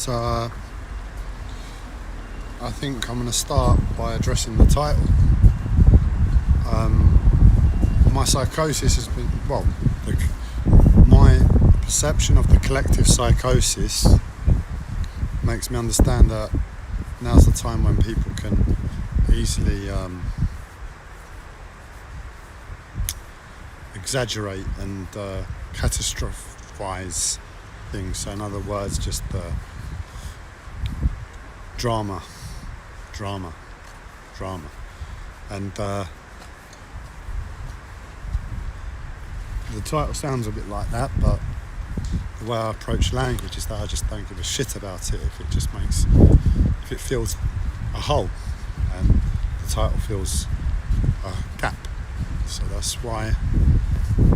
So I think I'm going to start by addressing the title. My psychosis has been, my perception of the collective psychosis makes me understand that now's the time when people can easily exaggerate and catastrophize things. So in other words, just drama. And the title sounds a bit like that, but the way I approach language is that I just don't give a shit about it if it fills a hole, and the title fills a gap. So that's why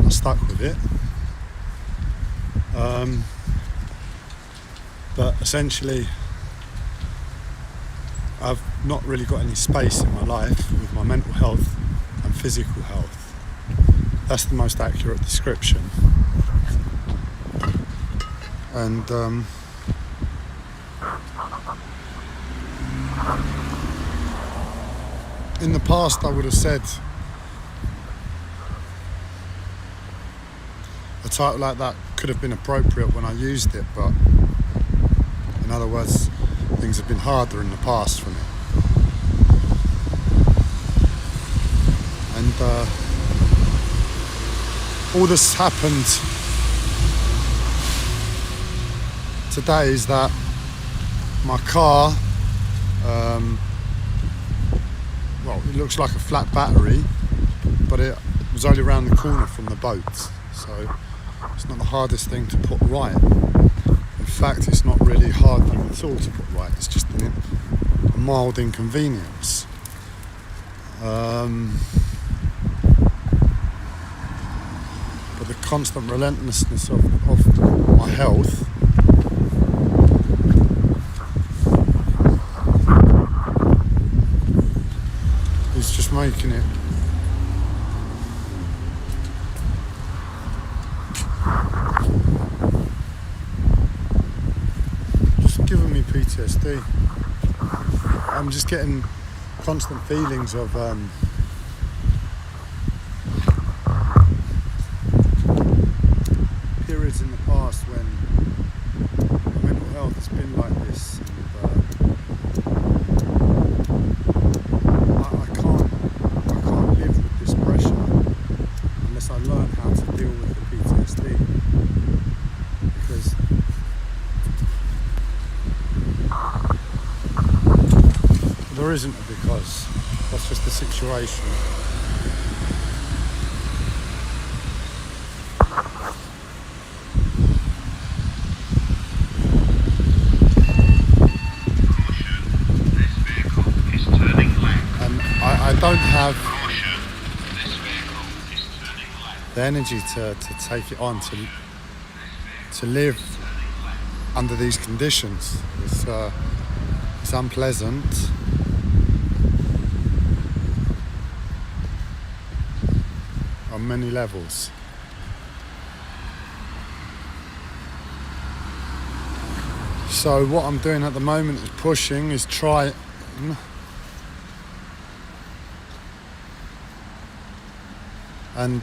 I stuck with it. But essentially, I've not really got any space in my life with my mental health and physical health. That's the most accurate description. And in the past I would have said a title like that could have been appropriate when I used it, but in other words, things have been harder in the past for me. And all that's happened today is that my car, it looks like a flat battery, but it was only around the corner from the boat, so it's not the hardest thing to put right. In fact, it's not really a hard thing at all to put right, it's just a mild inconvenience. But the constant relentlessness of my health is just making it giving me PTSD. I'm just getting constant feelings of periods in the past when mental health has been like this, and I can't live with this pressure unless I learn how to deal with the PTSD, because there isn't a because, that's just the situation. And I don't have the energy to take it on, to live under these conditions. It's unpleasant. On many levels. So what I'm doing at the moment is pushing, is trying and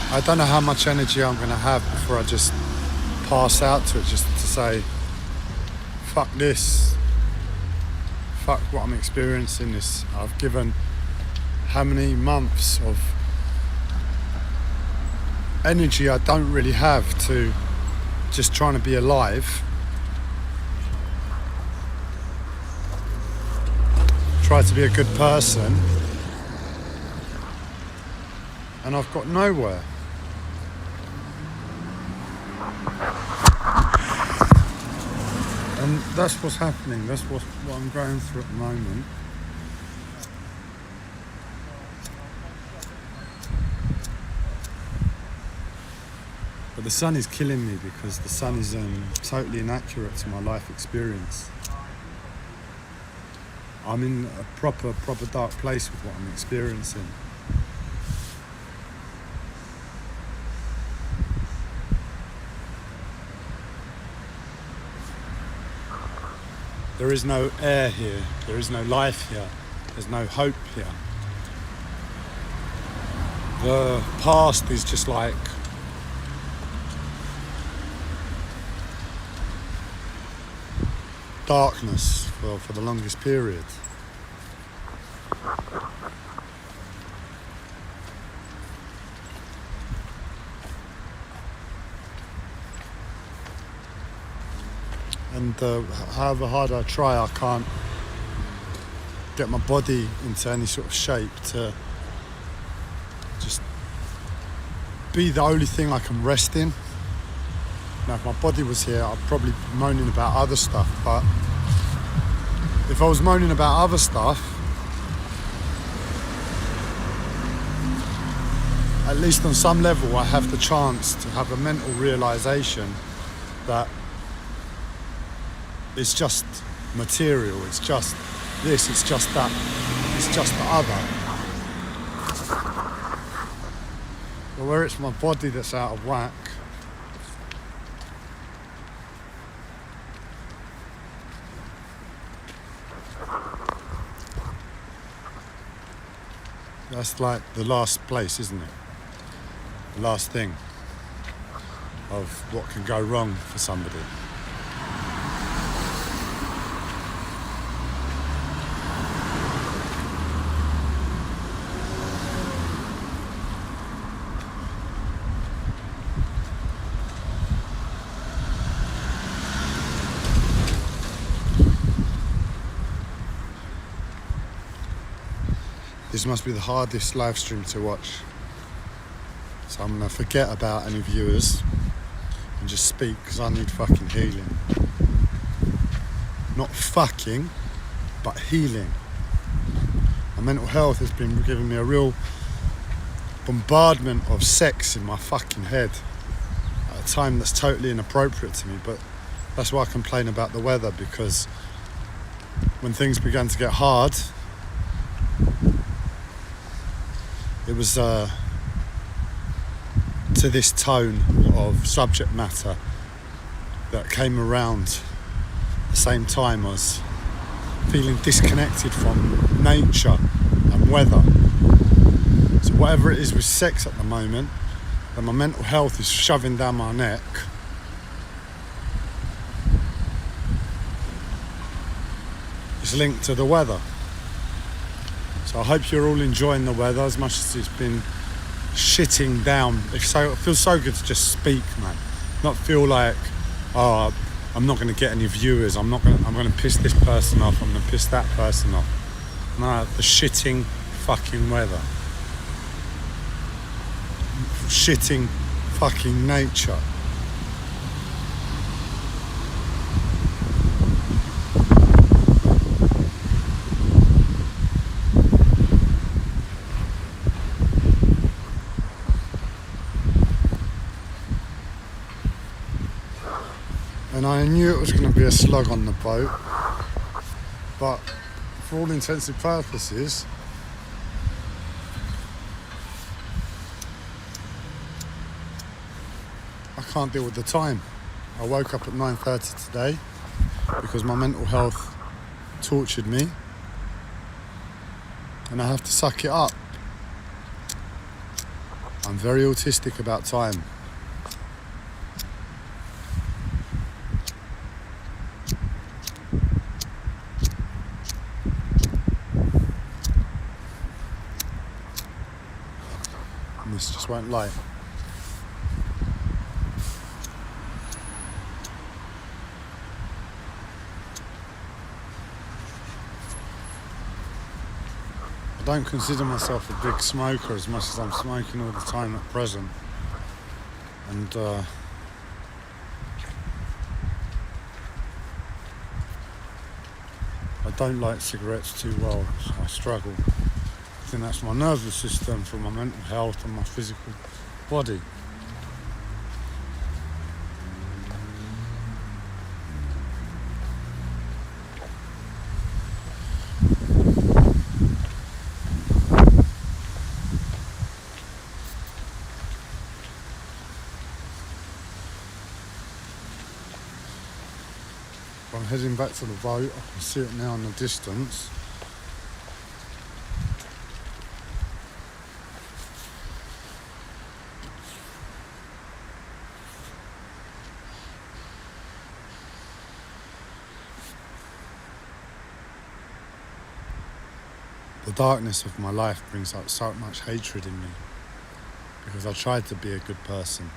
I don't know how much energy I'm going to have before I just pass out to it, just to say, fuck this, fuck what I'm experiencing. This, I've given how many months of energy I don't really have to just trying to be alive, try to be a good person, and I've got nowhere. And that's what's happening, that's what I'm going through at the moment. But the sun is killing me because the sun is totally inaccurate to my life experience. I'm in a proper dark place with what I'm experiencing. There is no air here. There is no life here. There's no hope here. The past is just like darkness for the longest period. And however hard I try, I can't get my body into any sort of shape to just be the only thing I can rest in. Now, if my body was here, I'd probably be moaning about other stuff, but if I was moaning about other stuff, at least on some level I have the chance to have a mental realization that it's just material, it's just this, it's just that, it's just the other. But where it's my body that's out of whack, that's like the last place, isn't it? The last thing of what can go wrong for somebody. This must be the hardest live stream to watch. So I'm gonna forget about any viewers and just speak because I need fucking healing. Not fucking, but healing. My mental health has been giving me a real bombardment of sex in my fucking head at a time that's totally inappropriate to me, but that's why I complain about the weather, because when things began to get hard, it was to this tone of subject matter that came around the same time as feeling disconnected from nature and weather. So whatever it is with sex at the moment, that my mental health is shoving down my neck, is linked to the weather. So I hope you're all enjoying the weather as much as it's been shitting down. It feels so good to just speak, man. Not feel like, oh, I'm not going to get any viewers. I'm going to piss this person off. I'm going to piss that person off. No, the shitting fucking weather. Shitting fucking nature. And I knew it was going to be a slog on the boat, but for all intents and purposes, I can't deal with the time. I woke up at 9:30 today because my mental health tortured me, and I have to suck it up. I'm very autistic about time. This just won't light. I don't consider myself a big smoker as much as I'm smoking all the time at present. And I don't like cigarettes too well, so I struggle. I think that's my nervous system for my mental health and my physical body. heading back to the boat. I can see it now in the distance. The darkness of my life brings up so much hatred in me because I tried to be a good person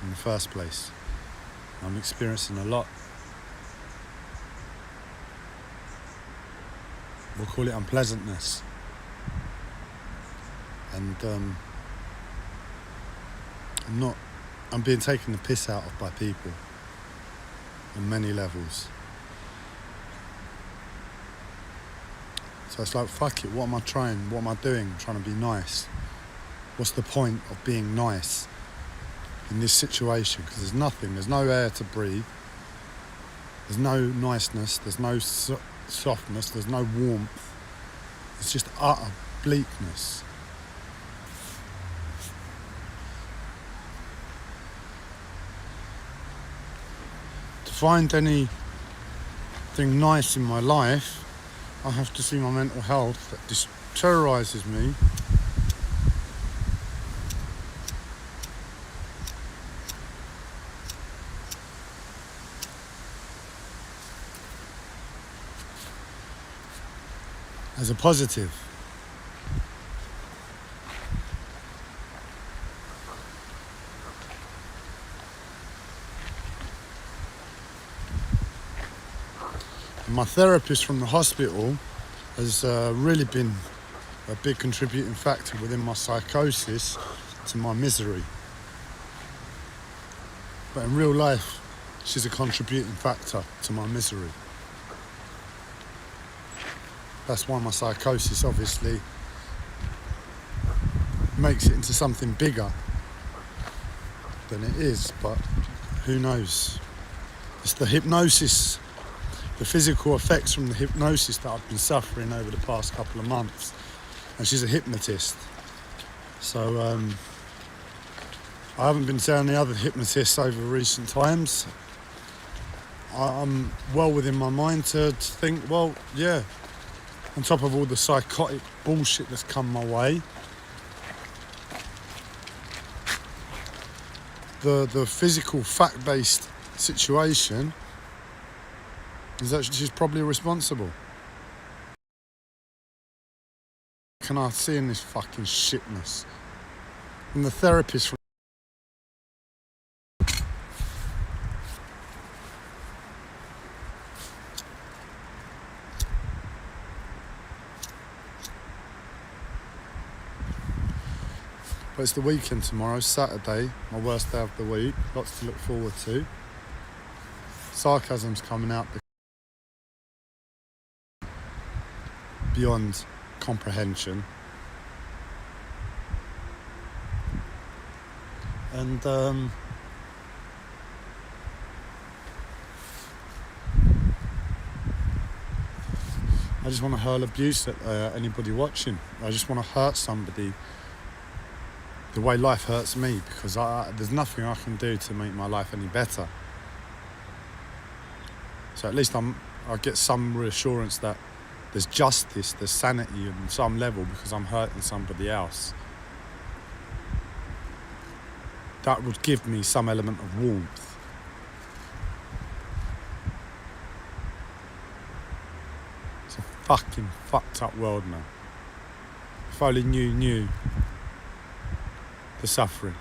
in the first place. I'm experiencing a lot. We'll call it unpleasantness. And I'm being taken the piss out of by people on many levels. So it's like, fuck it, what am I trying? What am I doing? I'm trying to be nice. What's the point of being nice in this situation? Because there's nothing, there's no air to breathe. There's no niceness, there's no softness, there's no warmth. It's just utter bleakness. To find anything nice in my life, I have to see my mental health that just terrorises me. As a positive. My therapist from the hospital has really been a big contributing factor within my psychosis to my misery. But in real life, she's a contributing factor to my misery. That's why my psychosis obviously makes it into something bigger than it is, but who knows? It's the hypnosis, the physical effects from the hypnosis that I've been suffering over the past couple of months. And she's a hypnotist. So I haven't been telling the other hypnotists over recent times. I'm well within my mind to think, well, yeah, on top of all the psychotic bullshit that's come my way, the physical fact-based situation is that she's probably responsible. Can I see in this fucking shitness? And the therapist from But it's the weekend tomorrow, Saturday, my worst day of the week, lots to look forward to. Sarcasm's coming out beyond comprehension. And I just want to hurl abuse at anybody watching. I just want to hurt somebody the way life hurts me, because there's nothing I can do to make my life any better. So at least I get some reassurance that there's justice, there's sanity on some level because I'm hurting somebody else. That would give me some element of warmth. It's a fucking fucked up world now. If only you knew the suffering.